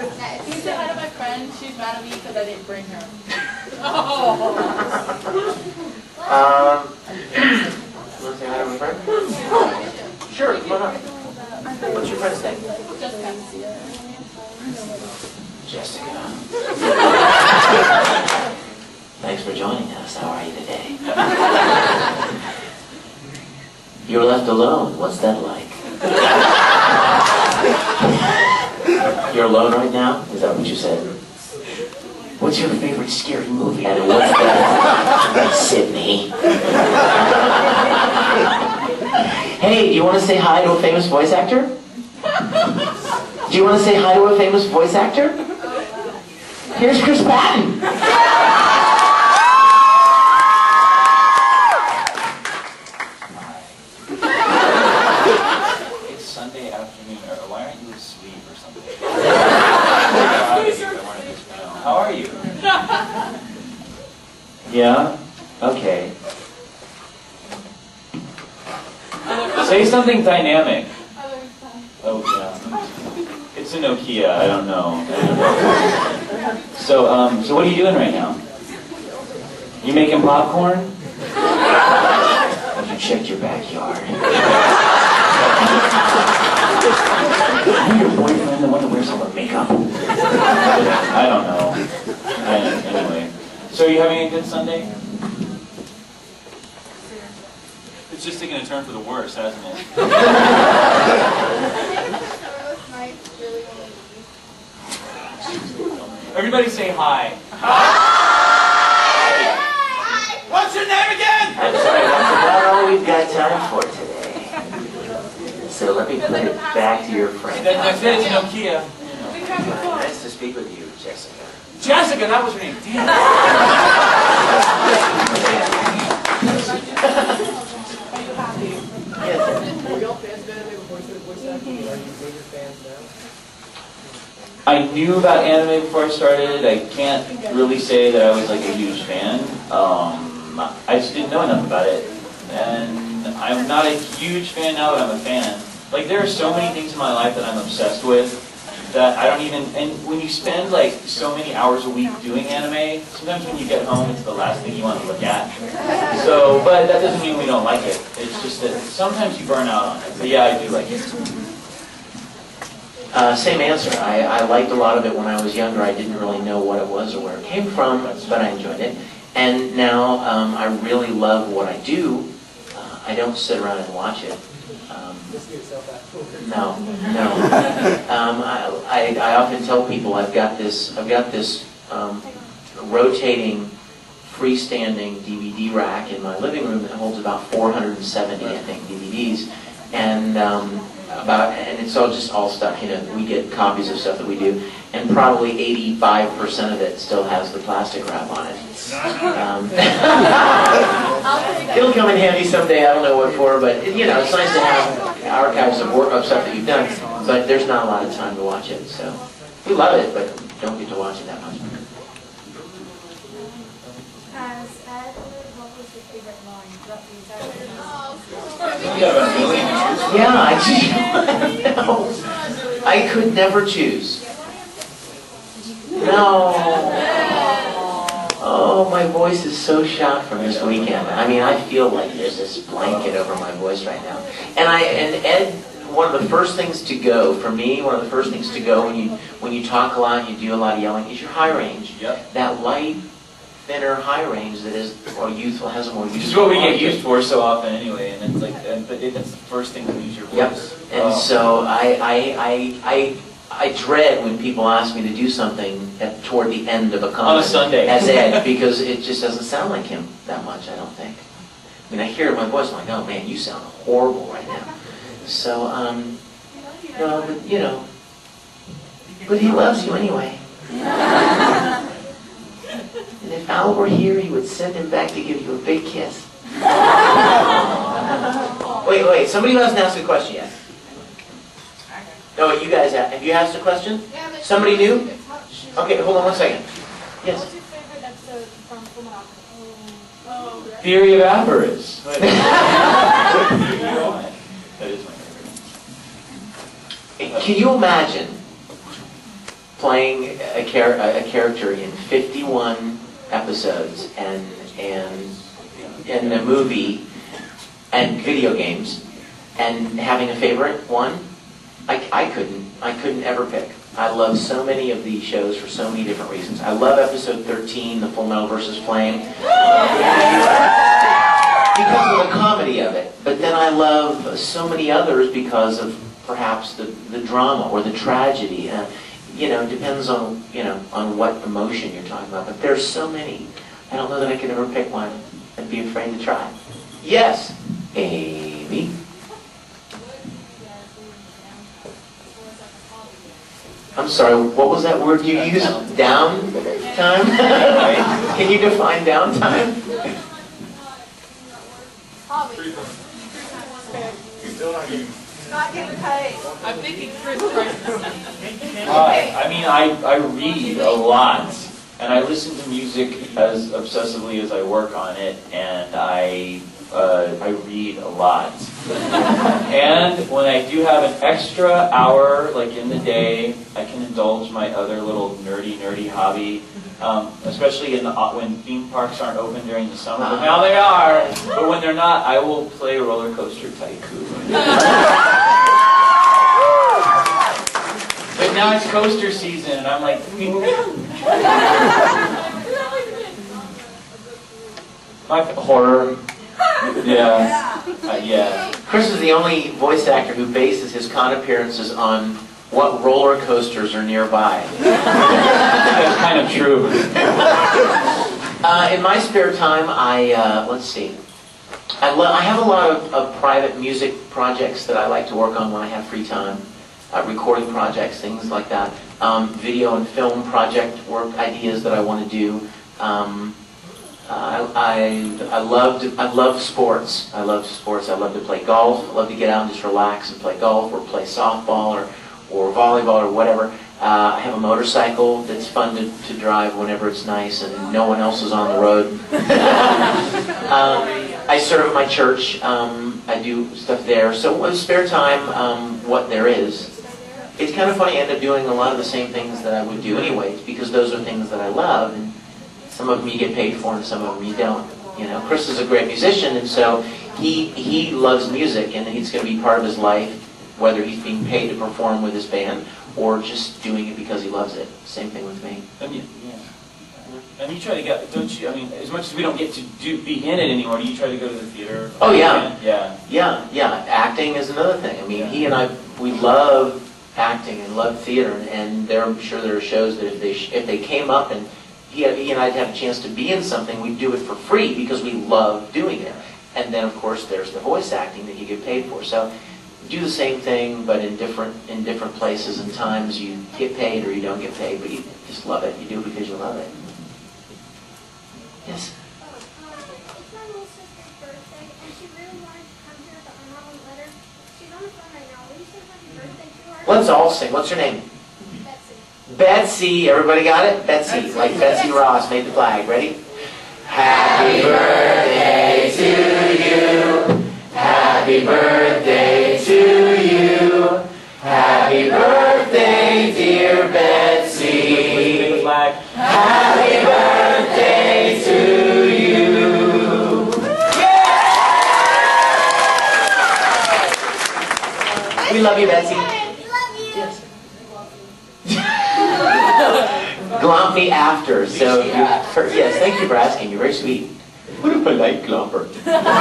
Can you say hi to my friend? She's mad at me because I didn't bring her. Oh. You want to say hi to my friend? Sure, come on up. What's your friend's name? Jessica. Thanks for joining us. How are you today? You were left alone. What's that like? You're alone right now? Is that what you said? What's your favorite scary movie? And what's that? Sydney. Hey, do you want to say hi to a famous voice actor? Do you want to say hi to a famous voice actor? Here's Chris Patton. It's Sunday afternoon. Why aren't you asleep or something? How are you? Yeah? Okay. Say something dynamic. Oh, yeah. It's a Nokia. I don't know. So what are you doing right now? You making popcorn? Have you checked your backyard? Are you your boyfriend the one that wears all the makeup? I don't know. Anyway. So are you having a good Sunday? It's just taking a turn for the worse, hasn't it? Everybody say hi. Hi! What's your name again? I'm sorry, that's about all we've got time for today. So let me put it back to your friend. That's it, it's Nokia. Nice to speak with you, Jessica. Jessica, that was her name. Damn. I knew about anime before I started. I can't really say that I was like a huge fan. I just didn't know enough about it. And I'm not a huge fan now that I'm a fan. Like, there are so many things in my life that I'm obsessed with that I don't even, and when you spend like so many hours a week doing anime, sometimes when you get home it's the last thing you want to look at. So, but that doesn't mean we don't like it. It's just that sometimes you burn out on it. But yeah, I do like it. Same answer. I liked a lot of it when I was younger. I didn't really know what it was or where it came from, but I enjoyed it. And now I really love what I do. I don't sit around and watch it. No. I often tell people I've got this rotating freestanding DVD rack in my living room that holds about 470, I think, DVDs, and it's all stuff. You know, we get copies of stuff that we do, and probably 85% of it still has the plastic wrap on it. It'll come in handy someday. I don't know what for, but you know, it's nice to have archives of stuff that you've done. But there's not a lot of time to watch it, so we love it, but don't get to watch it that much. Yeah, I could never choose. No. Oh, my voice is so shot from this weekend. I mean, I feel like there's this blanket over my voice right now. And Ed, one of the first things to go for me, one of the first things to go when you talk a lot, you do a lot of yelling, is your high range. Yep. That light, thinner high range that is more youthful, has a more youthful. Which is what we get used for so often anyway, and it's like, but that's the first thing to use your voice. Yep. And so I dread when people ask me to do something toward the end of a comment on a Sunday as Ed, because it just doesn't sound like him that much, I don't think. I mean, I hear my voice, I'm like, oh man, you sound horrible right now. So, no, but you know, but he loves you anyway. And if Al were here, he would send him back to give you a big kiss. Wait, somebody hasn't asked a question yet. No, you guys have you asked a question? Somebody new? Okay, hold on one second. Yes? What's your favorite episode from Full Metal? Theory of Avarice. That is my favorite. Can you imagine playing a character in 51 episodes and in a movie and video games and having a favorite one, I couldn't ever pick. I love so many of these shows for so many different reasons. I love episode 13, the Full Metal vs. Flame, because of the comedy of it. But then I love so many others because of perhaps the drama or the tragedy. You know, it depends on, you know, on what emotion you're talking about. But there's so many. I don't know that I could ever pick one. I'd be afraid to try. Yes, Amy. I'm sorry, what was that word you used? Downtime? Can you define downtime? Hobby. Not getting paid. I'm thinking Chris I mean, I read a lot, and I listen to music as obsessively as I work on it, and I read a lot. And when I do have an extra hour, like in the day, I can indulge my other little nerdy hobby. Especially when theme parks aren't open during the summer. But now they are. But when they're not, I will play Roller Coaster Tycoon. But now it's coaster season, and I'm like, my horror. Yeah. Yeah. Chris is the only voice actor who bases his con appearances on what roller coasters are nearby. That's kind of true. In my spare time, let's see. I have a lot of private music projects that I like to work on when I have free time. Recording projects, things like that. Video and film project work ideas that I want to do. I love sports. I love sports. I love to play golf. I love to get out and just relax and play golf or play softball or volleyball or whatever. I have a motorcycle that's fun to drive whenever it's nice and no one else is on the road. I serve at my church. I do stuff there. So with spare time, what there is. It's kind of funny, I end up doing a lot of the same things that I would do anyways, because those are things that I love, and some of them you get paid for and some of them you don't. You know, Chris is a great musician, and so he loves music, and it's going to be part of his life, whether he's being paid to perform with his band or just doing it because he loves it. Same thing with me. And you try to get, don't you? I mean, as much as we don't get to be in it anymore, do you try to go to the theater? Oh yeah, yeah. Acting is another thing. I mean, he and I, we love acting and love theater, and I'm sure there are shows that if they came up and he and I'd have a chance to be in something, we'd do it for free because we love doing it. And then of course there's the voice acting that you get paid for. So do the same thing, but in different places and times. You get paid or you don't get paid, but you just love it. You do it because you love it. Yes. It's my little sister's birthday, and she really wanted to come here, but my mom won't let her. She's on the phone right now. Will you sing happy birthday to her? Let's all sing. What's her name? Betsy. Betsy. Everybody got it? Betsy. Like Betsy Ross made the flag. Ready? Happy birthday to you. Happy birthday to you. Happy birthday, dear Betsy. Happy birthday to you. Yeah! We love you, Betsy. Love you. Yes. Glomp me after. So, yes, thank you for asking. You're very sweet. What a polite glomper.